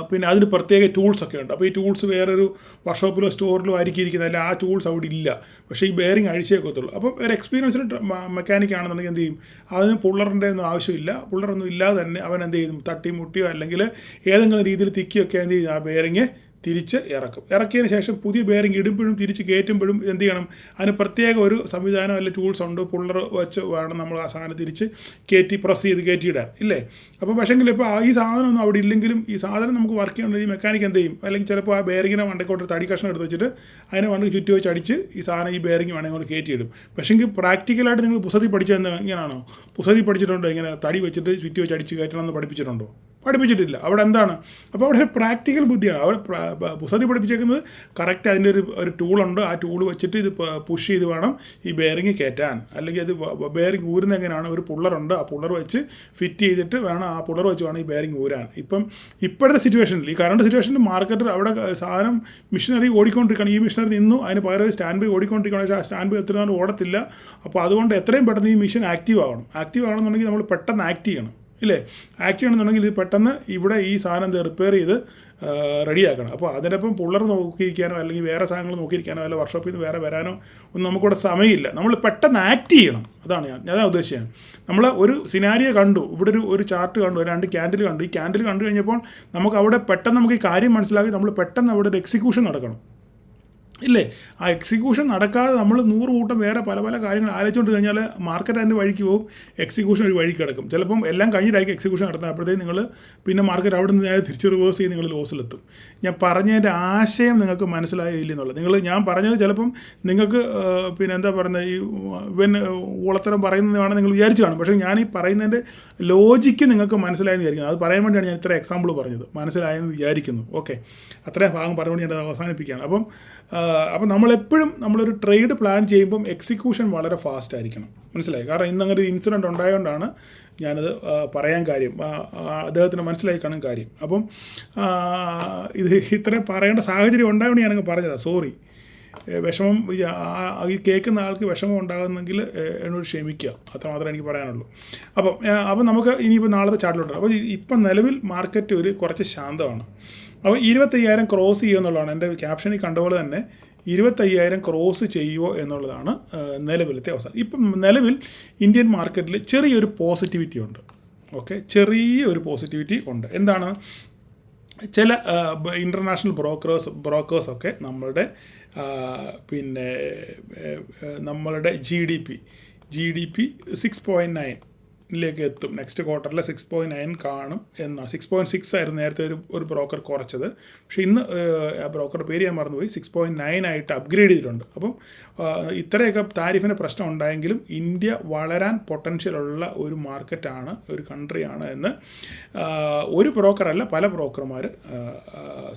A: പിന്നെ അതിന് പ്രത്യേക ടൂൾസൊക്കെ ഉണ്ട്. അപ്പോൾ ഈ ടൂൾസ് വേറൊരു വർക്ക്ഷോപ്പിലോ സ്റ്റോറിലോ ആയിരിക്കും ഇരിക്കുന്നത്, അല്ല ആ ടൂൾസ് അവിടെ ഇല്ല. പക്ഷേ ഈ ബെയറിങ് അഴിച്ചേക്കത്തുള്ളൂ. അപ്പം ഒരു എക്സ്പീരിയൻസ്ഡ് മെക്കാനിക് ആണെന്നുണ്ടെങ്കിൽ എന്ത് ചെയ്യും, അതിന് പുള്ളറിൻ്റെ ഒന്നും ആവശ്യമില്ല. പുള്ളറൊന്നും ഇല്ലാതെ തന്നെ അവൻ എന്ത് ചെയ്യും, തട്ടി മുട്ടിയോ അല്ലെങ്കിൽ ഏതെങ്കിലും രീതിയിൽ തിക്കിയൊക്കെ എന്ത് ചെയ്യും, ആ ബെയറിങ് തിരിച്ച് ഇറക്കിയതിന് ശേഷം പുതിയ ബെയറിങ് ഇടുമ്പോഴും തിരിച്ച് കയറ്റുമ്പോഴും എന്ത് ചെയ്യണം, അതിന് പ്രത്യേക ഒരു സംവിധാനം അല്ലെങ്കിൽ ടൂൾസ് ഉണ്ട്, പുള്ളർ വെച്ച് വേണം നമ്മൾ ആ സാധനം തിരിച്ച് പ്രസ് ചെയ്ത് കയറ്റിയിടാൻ, ഇല്ലേ? അപ്പോൾ പക്ഷേങ്കിൽ ഇപ്പോൾ ഈ സാധനമൊന്നും അവിടെ ഇല്ലെങ്കിലും ഈ സാധനം നമുക്ക് വർക്ക് ചെയ്യേണ്ടത് ഈ മെക്കാനിക്ക് എന്ത് ചെയ്യും, അല്ലെങ്കിൽ ചിലപ്പോൾ ആ ബെയറിങ്ങിനെ വണ്ടക്കോട്ട് തടി കഷ്ണം എടുത്ത് വെച്ചിട്ട് അതിനെ വണ്ടി ചുറ്റി വെച്ച് അടിച്ച് ഈ സാധനം ഈ ബെയറിങ് വേണമെങ്കിൽ നമ്മൾ കയറ്റിയിടും. പക്ഷേങ്കിൽ പ്രാക്ടിക്കലായിട്ട് നിങ്ങൾ പുസ്തകത്തിൽ പഠിച്ചത് ഇങ്ങനെയാണോ? പുസ്തകത്തിൽ പഠിച്ചിട്ടുണ്ടോ ഇങ്ങനെ തടി വെച്ചിട്ട് ചുറ്റി വെച്ച് അടിച്ച് കയറ്റണമെന്ന് പഠിപ്പിച്ചിട്ടുണ്ടോ? പഠിപ്പിച്ചിട്ടില്ല. അവിടെ എന്താണ്, അപ്പോൾ അവിടെ ഒരു പ്രാക്ടിക്കൽ ബുദ്ധിയാണ്. അവിടെ പുസ്തകത്തിൽ പഠിപ്പിച്ചേക്കുന്നത് കറക്റ്റ് അതിൻ്റെ ഒരു ടൂളുണ്ട്, ആ ടൂൾ വെച്ചിട്ട് ഇത് പുഷ് ചെയ്ത് വേണം ഈ ബെയറിങ് കയറ്റാൻ, അല്ലെങ്കിൽ അത് ബെയറിങ് ഊരുന്ന എങ്ങനെയാണ്, ഒരു പുള്ളറുണ്ട്, ആ പുള്ളർ വെച്ച് ഫിറ്റ് ചെയ്തിട്ട് വേണം, ആ പുള്ളർ വെച്ച് വേണം ഈ ബെയറിങ് ഊരാൻ. ഇപ്പോഴത്തെ സിറ്റുവേഷനിൽ, ഈ കറണ്ട് സിറ്റുവേഷനിൽ മാർക്കറ്റിൽ അവിടെ സാധനം മിഷനറി ഓടിക്കൊണ്ടിരിക്കുകയാണ്. ഈ മിഷനറി നിന്നു, അതിന് പകരം സ്റ്റാൻഡ് ബൈ ഓടിക്കൊണ്ടിരിക്കുകയാണ്. പക്ഷേ ആ സ്റ്റാൻഡ് ബൈ എത്ര നാൾ ഓടത്തില്ല. അപ്പോൾ അതുകൊണ്ട് എത്രയും പെട്ടെന്ന് ഈ മിഷൻ ആക്റ്റീവ് ആവണം എന്നുണ്ടെങ്കിൽ നമ്മൾ പെട്ടെന്ന് ആക്ട് ചെയ്യണം, ഇല്ലേ? ആക്ട് ചെയ്യണമെന്നുണ്ടെങ്കിൽ ഇത് പെട്ടെന്ന് ഇവിടെ ഈ സാധനം റിപ്പയർ ചെയ്ത് റെഡിയാക്കണം. അപ്പോൾ അതിനൊപ്പം പുള്ളർ നോക്കിയിരിക്കാനോ അല്ലെങ്കിൽ വേറെ സാധനങ്ങൾ നോക്കിയിരിക്കാനോ അല്ല വർക്ക്ഷോപ്പിൽ നിന്ന് വേറെ വരാനോ ഒന്നും നമുക്കിവിടെ സമയമില്ല. നമ്മൾ പെട്ടെന്ന് ആക്ട് ചെയ്യണം. അതാണ് ഉദ്ദേശിച്ചത്. നമ്മൾ ഒരു സിനാരിയോ കണ്ടു, ഇവിടെ ഒരു ചാർട്ട് കണ്ടു, 2 ക്യാൻഡിൽ കണ്ടു. ഈ ക്യാൻഡിൽ കണ്ടു കഴിഞ്ഞപ്പോൾ നമുക്ക് അവിടെ പെട്ടെന്ന് നമുക്ക് ഈ കാര്യം മനസ്സിലാക്കി നമ്മൾ പെട്ടെന്ന് അവിടെ ഒരു എക്സിക്യൂഷൻ നടക്കണം, ഇല്ലേ? ആ എക്സിക്യൂഷൻ നടക്കാതെ നമ്മൾ 100 കൂട്ടം വേറെ പല പല കാര്യങ്ങൾ ആലോചിച്ചുകൊണ്ട് കഴിഞ്ഞാൽ മാർക്കറ്റ് അതിൻ്റെ വഴിക്ക് പോകും, എക്സിക്യൂഷൻ ഒരു വഴിക്ക് കിടക്കും. ചിലപ്പം എല്ലാം കഴിഞ്ഞിട്ടായിരിക്കും എക്സിക്യൂഷൻ നടത്തുന്നത്. അപ്പോഴത്തേക്കും നിങ്ങൾ പിന്നെ മാർക്കറ്റ് അവിടെ നിന്ന് നേരെ തിരിച്ച് റിവേഴ്സ് ചെയ്ത് നിങ്ങൾ ലോസിലെത്തും. ഞാൻ പറഞ്ഞതിൻ്റെ ആശയം നിങ്ങൾക്ക് മനസ്സിലായില്ല എന്നുള്ളത്. ഞാൻ പറഞ്ഞത് ചിലപ്പം നിങ്ങൾക്ക് പിന്നെ എന്താ പറയുന്നത്, ഈ ഊളത്തരം പറയുന്നതാണ് നിങ്ങൾ വിചാരിച്ചു കാണും. പക്ഷേ ഞാൻ ഈ പറയുന്നതിൻ്റെ ലോജിക്ക് നിങ്ങൾക്ക് മനസ്സിലായെന്ന് വിചാരിക്കുന്നത്. അത് പറയാൻ വേണ്ടിയാണ് ഞാൻ ഇത്ര എക്സാമ്പിൾ പറഞ്ഞത്. മനസ്സിലായെന്ന് വിചാരിക്കുന്നു. ഓക്കെ, അത്രയും ഭാഗം പറഞ്ഞുകൊണ്ട് ഞാൻ അവസാനിപ്പിക്കുകയാണ്. അപ്പം നമ്മളെപ്പോഴും നമ്മളൊരു ട്രേഡ് പ്ലാൻ ചെയ്യുമ്പം എക്സിക്യൂഷൻ വളരെ ഫാസ്റ്റ് ആയിരിക്കണം. മനസ്സിലായി? കാരണം ഇന്നങ്ങനെ ഒരു ഇൻസിഡൻറ്റ് ഉണ്ടായതുകൊണ്ടാണ് ഞാനത് പറയാൻ കാര്യം, അദ്ദേഹത്തിന് മനസ്സിലായി കാണാൻ കാര്യം. അപ്പം ഇത് ഇത്രയും പറയേണ്ട സാഹചര്യം ഉണ്ടായതുകൊണ്ട് ഞാനങ്ങ് പറഞ്ഞതാണ്. സോറി, വിഷമം ഈ കേൾക്കുന്ന ആൾക്ക് വിഷമം ഉണ്ടാകുന്നെങ്കിൽ എന്നോട് ക്ഷമിക്കുക. അത്രമാത്രമേ എനിക്ക് പറയാനുള്ളൂ. അപ്പം നമുക്ക് ഇനിയിപ്പോൾ നാളത്തെ ചാർട്ടിലോട്ട്. അപ്പോൾ ഇപ്പം നിലവിൽ മാർക്കറ്റ് കുറച്ച് ശാന്തമാണ്. അപ്പോൾ 25,000 ക്രോസ് ചെയ്യുക എന്നുള്ളതാണ് എൻ്റെ ക്യാപ്ഷനിൽ കണ്ടപോലെ തന്നെ. 25,000 ക്രോസ് ചെയ്യുമോ എന്നുള്ളതാണ് നിലവിലത്തെ അവസ്ഥ. ഇപ്പം നിലവിൽ ഇന്ത്യൻ മാർക്കറ്റിൽ ചെറിയൊരു പോസിറ്റിവിറ്റി ഉണ്ട്. ഓക്കെ, ചെറിയൊരു പോസിറ്റിവിറ്റി ഉണ്ട്. എന്താണ്? ചില ഇൻ്റർനാഷണൽ ബ്രോക്കേഴ്സൊക്കെ നമ്മളുടെ നമ്മളുടെ ജി ഡി പി 6.9 എത്തും. നെക്സ്റ്റ് ക്വാർട്ടറിൽ 6.9 കാണും എന്നാണ്. 6.6 ആയിരുന്നു നേരത്തെ ഒരു ബ്രോക്കർ കുറച്ചത്. പക്ഷേ ഇന്ന് ആ ബ്രോക്കറുടെ പേര് ഞാൻ മറന്നുപോയി. 6.9 ആയിട്ട് അപ്ഗ്രേഡ് ചെയ്തിട്ടുണ്ട്. അപ്പം ഇത്രയൊക്കെ താരിഫിന് പ്രശ്നം ഉണ്ടായെങ്കിലും ഇന്ത്യ വളരാൻ പൊട്ടൻഷ്യലുള്ള ഒരു മാർക്കറ്റാണ്, ഒരു കൺട്രിയാണ് എന്ന് ഒരു ബ്രോക്കറല്ല പല ബ്രോക്കർമാർ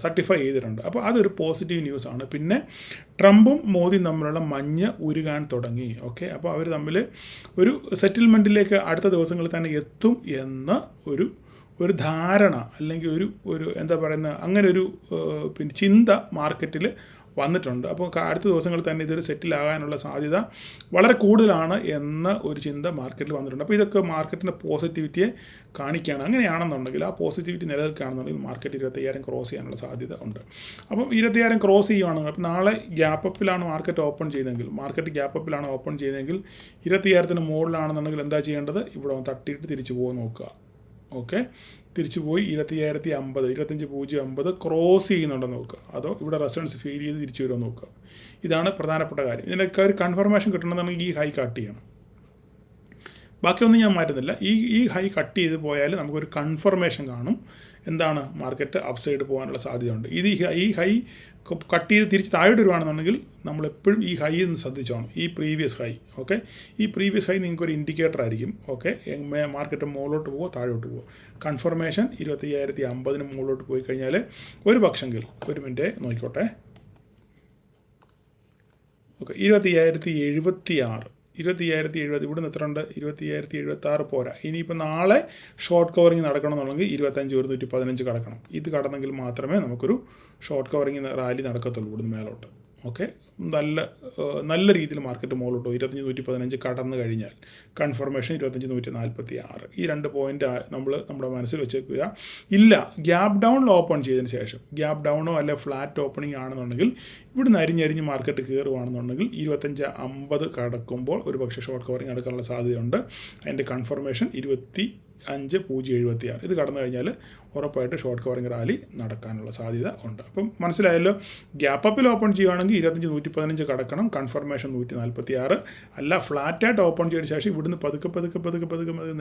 A: സർട്ടിഫൈ ചെയ്തിട്ടുണ്ട്. അപ്പോൾ അതൊരു പോസിറ്റീവ് ന്യൂസാണ്. പിന്നെ ട്രംപും മോദിയും തമ്മിലുള്ള മഞ്ഞ് ഉരുകാൻ തുടങ്ങി. ഓക്കെ, അപ്പോൾ അവർ തമ്മിൽ ഒരു സെറ്റിൽമെൻറ്റിലേക്ക് അടുത്ത ദിവസങ്ങളിൽ തന്നെ എത്തും എന്ന ഒരു ധാരണ അല്ലെങ്കിൽ ഒരു എന്താ പറയുന്നത്, അങ്ങനെ ഒരു ചിന്ത മാർക്കറ്റിൽ വന്നിട്ടുണ്ട്. അപ്പോൾ അടുത്ത ദിവസങ്ങളിൽ തന്നെ ഇതൊരു സെറ്റിലാകാനുള്ള സാധ്യത വളരെ കൂടുതലാണ് എന്ന ഒരു ചിന്ത മാർക്കറ്റിൽ വന്നിട്ടുണ്ട്. അപ്പോൾ ഇതൊക്കെ മാർക്കറ്റിൻ്റെ പോസിറ്റിവിറ്റിയെ കാണിക്കുകയാണ്. അങ്ങനെയാണെന്നുണ്ടെങ്കിൽ ആ പോസിറ്റിവിറ്റി നിലനിൽക്കുകയാണെന്നുണ്ടെങ്കിൽ മാർക്കറ്റ് 25,000 ക്രോസ് ചെയ്യാനുള്ള സാധ്യത ഉണ്ട്. അപ്പം 25,000 ക്രോസ് ചെയ്യുകയാണെങ്കിൽ അപ്പോൾ നാളെ ഗ്യാപ്പപ്പിലാണ് മാർക്കറ്റ് ഓപ്പൺ ചെയ്യുന്നതെങ്കിൽ 25,000 മുകളിലാണെന്നുണ്ടെങ്കിൽ എന്താ ചെയ്യേണ്ടത്? ഇവിടെ തട്ടിയിട്ട് തിരിച്ചു പോകാൻ നോക്കുക. ഓക്കെ, തിരിച്ചു പോയി 25,050 25,050 ക്രോസ് ചെയ്യുന്നുണ്ടെന്ന് നോക്കുക. അതോ ഇവിടെ റെസിസ്റ്റൻസ് ഫീൽ ചെയ്ത് തിരിച്ചു വരുമോ നോക്കുക. ഇതാണ് പ്രധാനപ്പെട്ട കാര്യം. ഇതിനൊക്കെ ഒരു കൺഫർമേഷൻ കിട്ടണമെന്നുണ്ടെങ്കിൽ ഈ ഹൈ കട്ട് ചെയ്യണം. ബാക്കിയൊന്നും ഞാൻ മാറ്റുന്നില്ല. ഈ ഹൈ കട്ട് ചെയ്ത് പോയാൽ നമുക്കൊരു കൺഫർമേഷൻ കാണും. എന്താണ്? മാർക്കറ്റ് അപ്സൈഡ് പോകാനുള്ള സാധ്യതയുണ്ട്. ഈ ഹൈ കട്ട് ചെയ്ത് തിരിച്ച് താഴോട്ട് വരുവാണെന്നുണ്ടെങ്കിൽ നമ്മളെപ്പോഴും ഈ ഹൈ ഒന്ന് ശ്രദ്ധിച്ചോണം. ഈ പ്രീവിയസ് ഹൈ. ഓക്കെ, ഈ പ്രീവിയസ് ഹൈ നിങ്ങൾക്കൊരു ഇൻഡിക്കേറ്റർ ആയിരിക്കും. ഓക്കെ, മാർക്കറ്റ് മുകളിലോട്ട് പോകുമോ താഴോട്ട് പോകുമോ. കൺഫർമേഷൻ 25,050 മുകളിലോട്ട് പോയി കഴിഞ്ഞാൽ ഒരു പക്ഷെങ്കിൽ ഒരു മിനിറ്റ് നോക്കിക്കോട്ടെ. ഓക്കെ, 25,076 25,070 ഇവിടെ നിന്ന് എത്ര ഉണ്ട്? 25,076 പോരാ. ഇനിയിപ്പോൾ നാളെ ഷോർട്ട് കവറിങ് നടക്കണമെന്നുണ്ടെങ്കിൽ 25,115 കടക്കണം. ഇത് കടന്നെങ്കിൽ മാത്രമേ നമുക്കൊരു ഷോർട്ട് കവറിങ് റാലി നടക്കത്തുള്ളൂ ഇവിടുന്ന് മേലോട്ട്. ഓക്കെ, നല്ല രീതിയിൽ മാർക്കറ്റ് മുകളിലോട്ട് 25,115 കടന്നു കഴിഞ്ഞാൽ കൺഫർമേഷൻ 25,146. ഈ 2 പോയിൻ്റ് നമ്മുടെ മനസ്സിൽ വെച്ചേക്കുക. ഇല്ല, ഗ്യാപ്പ് ഡൗണിൽ ഓപ്പൺ ചെയ്തതിന് ശേഷം ഗ്യാപ്പ് ഡൗണോ അല്ലെ ഫ്ലാറ്റ് ഓപ്പണിംഗ് ആണെന്നുണ്ടെങ്കിൽ ഇവിടുന്ന് അരിഞ്ഞരിഞ്ഞ് മാർക്കറ്റ് കയറുകയാണെന്നുണ്ടെങ്കിൽ 25,50 കടക്കുമ്പോൾ ഒരു പക്ഷേ ഷോർട്ട് കവറിങ് നടക്കാനുള്ള സാധ്യതയുണ്ട്. അതിൻ്റെ കൺഫർമേഷൻ 25,076. ഇത് കടന്നു കഴിഞ്ഞാൽ ഉറപ്പായിട്ട് ഷോർട്ട് കവറിങ് റാലി നടക്കാനുള്ള സാധ്യത ഉണ്ട്. അപ്പം മനസ്സിലായല്ലോ. ഗ്യാപ്പ് അപ്പിൽ ഓപ്പൺ ചെയ്യുകയാണെങ്കിൽ 25,115 കടക്കണം. കൺഫർമേഷൻ 146. അല്ല, ഫ്ലാറ്റായിട്ട് ഓപ്പൺ ചെയ്ത ശേഷം ഇവിടുന്ന് പതുക്കെ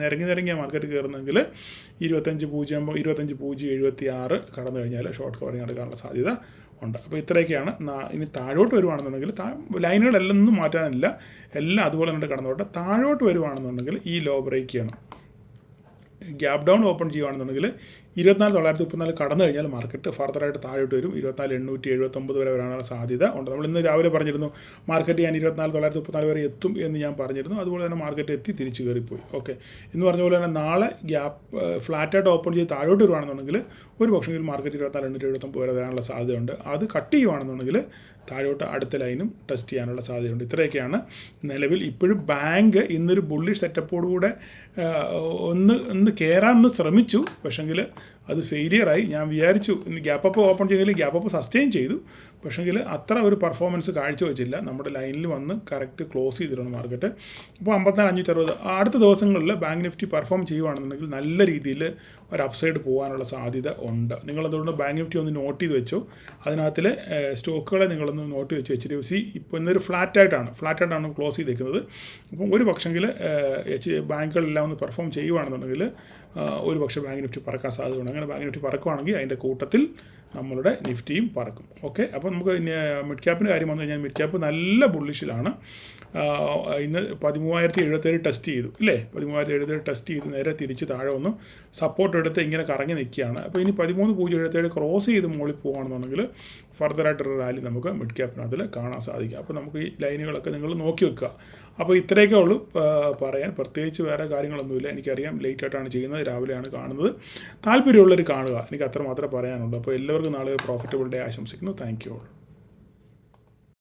A: നിരങ്ങിയ മാർക്കറ്റ് കയറുന്നെങ്കിൽ 25,076 കടന്നു കഴിഞ്ഞാൽ ഷോർട്ട് കവറിങ് നടക്കാനുള്ള സാധ്യത ഉണ്ട്. അപ്പോൾ ഇത്രയൊക്കെയാണ്. ഇനി താഴോട്ട് വരുവാണെന്നുണ്ടെങ്കിൽ ലൈനുകളെല്ലാം ഒന്നും മാറ്റാനില്ല, എല്ലാം അതുപോലെ തന്നെ കടന്നോട്ടെ. താഴോട്ട് വരുവാണെന്നുണ്ടെങ്കിൽ ഈ ലോ ബ്രേക്ക് ചെയ്യണം. ഗ്യാപ്പ് ഡൗൺ ഓപ്പൺ ചെയ്യുകയാണെന്നുണ്ടെങ്കിൽ 24,934 കടന്നു കഴിഞ്ഞാൽ മാർക്കറ്റ് ഫർദറായിട്ട് താഴോട്ട് വരും. 24,879 വരെ വരാനുള്ള സാധ്യത ഉണ്ട്. നമ്മൾ ഇന്ന് രാവിലെ പറഞ്ഞിരുന്നു മാർക്കറ്റ് ഞാൻ 24,934 വരെ എത്തും എന്ന് ഞാൻ പറഞ്ഞിരുന്നു. അതുപോലെ തന്നെ മാർക്കറ്റ് എത്തി തിരിച്ചു കയറിപ്പോയി. ഓക്കെ, എന്ന് പറഞ്ഞ പോലെ തന്നെ നാളെ ഫ്ലാറ്റായിട്ട് ഓപ്പൺ ചെയ്ത് താഴോട്ട് വരുവാണെന്നുണ്ടെങ്കിൽ ഒരു പക്ഷെങ്കിൽ മാർക്കറ്റ് 24,879 വരെ വരാനുള്ള സാധ്യതയുണ്ട്. അത് കട്ട് ചെയ്യുകയാണെന്നുണ്ടെങ്കിൽ താഴോട്ട് അടുത്ത ലൈനും ടെസ്റ്റ് ചെയ്യാനുള്ള സാധ്യതയുണ്ട്. ഇത്രയൊക്കെയാണ് നിലവിൽ. ഇപ്പോഴും ബാങ്ക് ഇന്നൊരു ബുള്ളിഷ് സെറ്റപ്പോടുകൂടെ ഒന്ന് ഒന്ന് കയറാനൊന്ന് ശ്രമിച്ചു, പക്ഷെങ്കിൽ അത് ഫെയിലിയറായി. ഞാൻ വിചാരിച്ചു ഇന്ന് ഗ്യാപ്പ് അപ്പ് ഓപ്പൺ ചെയ്തെങ്കിൽ ഗ്യാപ്പ് അപ്പ് സസ്റ്റെയിൻ ചെയ്തു, പക്ഷെങ്കിൽ അത്ര ഒരു പെർഫോമൻസ് കാഴ്ചവെച്ചില്ല. നമ്മുടെ ലൈനിൽ വന്ന് കറക്റ്റ് ക്ലോസ് ചെയ്തിട്ടുണ്ട് മാർക്കറ്റ്. അപ്പോൾ 54,560 അടുത്ത ദിവസങ്ങളിൽ ബാങ്ക് നിഫ്റ്റി പെർഫോം ചെയ്യുകയാണെന്നുണ്ടെങ്കിൽ നല്ല രീതിയിൽ ഒരു അപ്സൈഡ് പോകാനുള്ള സാധ്യത ഉണ്ട്. നിങ്ങളതുകൊണ്ട് ബാങ്ക് നിഫ്റ്റി ഒന്ന് നോട്ട് ചെയ്ത് വെച്ചോ. അതിനകത്തിൽ സ്റ്റോക്കുകളെ നിങ്ങളൊന്ന് നോട്ട് വെച്ച് HDFC ഇപ്പോൾ ഇന്നൊരു ഫ്ലാറ്റായിട്ടാണ് ക്ലോസ് ചെയ്തേക്കുന്നത്. അപ്പം ഒരു പക്ഷെങ്കിൽ ബാങ്കുകളെല്ലാം ഒന്ന് പെർഫോം ചെയ്യുകയാണെന്നുണ്ടെങ്കിൽ ഒരു പക്ഷേ ബാങ്ക് നിഫ്റ്റി പറക്കാൻ സാധ്യതയുണ്ട്. അങ്ങനെ ബാങ്ക് നിഫ്റ്റി പറക്കുവാണെങ്കിൽ അതിൻ്റെ കൂട്ടത്തിൽ നമ്മളുടെ നിഫ്റ്റിയും പറക്കും. ഓക്കെ, അപ്പോൾ നമുക്ക് മിഡ് ക്യാപ്പിൻ്റെ കാര്യം വന്നു കഴിഞ്ഞാൽ മിഡ് ക്യാപ്പ് നല്ല ബുള്ളിഷിലാണ്. ഇന്ന് 13,077 ടെസ്റ്റ് ചെയ്തു ഇല്ലേ, 13,077 ടെസ്റ്റ് ചെയ്ത് നേരെ തിരിച്ച് താഴെ വന്നു സപ്പോർട്ട് എടുത്ത് ഇങ്ങനെ കറങ്ങി നിൽക്കുകയാണ്. അപ്പോൾ ഇനി 13,077 ക്രോസ് ചെയ്ത് മുകളിൽ പോകുകയാണെന്നുണ്ടെങ്കിൽ ഫർദറായിട്ടൊരു റാലി നമുക്ക് മിഡ് ക്യാപ്പിനകത്തിൽ കാണാൻ സാധിക്കും. അപ്പോൾ നമുക്ക് ഈ ലൈനുകളൊക്കെ നിങ്ങൾ നോക്കി വെക്കുക. അപ്പോൾ ഇത്രയൊക്കെ ഉള്ളൂ പറയാൻ, പ്രത്യേകിച്ച് വേറെ കാര്യങ്ങളൊന്നുമില്ല. എനിക്കറിയാം ലേറ്റായിട്ടാണ് ചെയ്യുന്നത്, രാവിലെയാണ് കാണുന്നത്. താല്പര്യമുള്ളവർ കാണുക, എനിക്ക് അത്ര മാത്രമേ പറയാനുള്ളൂ. അപ്പോൾ എല്ലാവർക്കും നാളെ പ്രോഫിറ്റബിൾ ഡേ ആശംസിക്കുന്നു. Thank you all.